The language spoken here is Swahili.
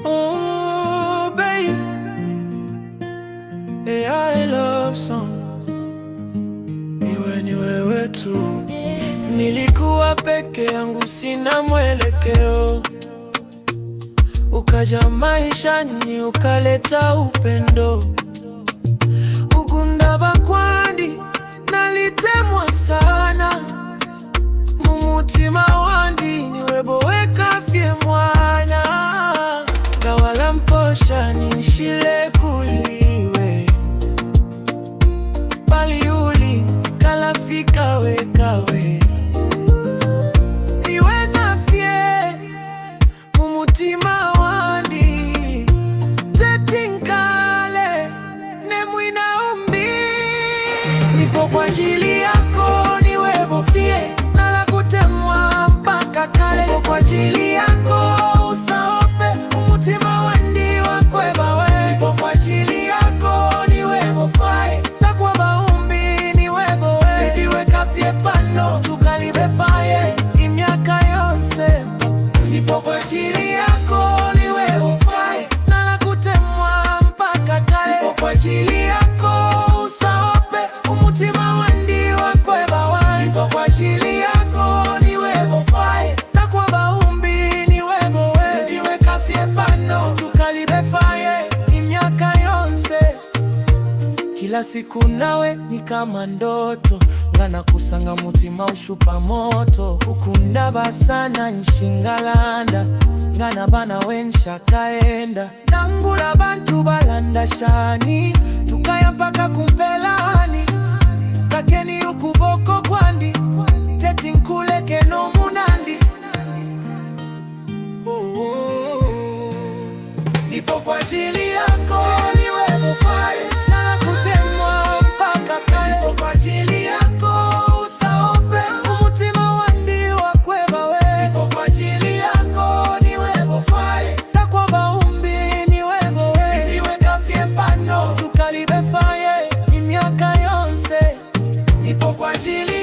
Oh babe, I love songs. Ni wewe tu. Nilikuwa peke yangu sina mwelekeo, ukaja maishani ukaleta upendo. Ugunda bakwandi nalitemwa sana, mumutima wandi niwe boweka fye mwana. Gawala mposha nishile kuliwe, paliuli kalafika wekawe. Iwe nafye mumutima wandi tetinkale nemwina umbi. Nipo kwa ajili yako niwe bofie, nala kutemwa mpaka kale. Nipo kwa ajili yako usaope umutima wandi wakweba we. Nipo kwa ajili yako niwe bofae, takwa baumbi niwe bowe. Bibiwe kafye pano tukalibefaye imyaka yonse. Nipo kwa ajili yako niwe bofae, nala kutemwa mpaka kale. Nipo kwa ajili yako usaope umutima wandi wakweba we. Nipo kwa ajili yako niwe bofae, takwa baumbi niwe bowe. Bibiwe kafye pano tukalibefaye imyaka yonse. Kila siku nawe ni kama ndoto, ngana kusanga mutima ushupa moto. Ukundaba sana nshingalanda, ngana bana wensha kaenda. Nangula bantu balanda shani, tukaya mpaka kumpelani. Kakeni ukuboko kwandi, teti nkuleke no munandi. Nipo kwa ajili yako niwe bofae, nala kutemwa mpaka kale. Nipo kwa ajili yako usaope umutima wandi wakweba we. Nipo kwa ajili yako niwe bofae, takwa baumbi niwe bowe. Bibiwe kafye pano tukalibefaye imyaka yonse. Nipo kwa ajili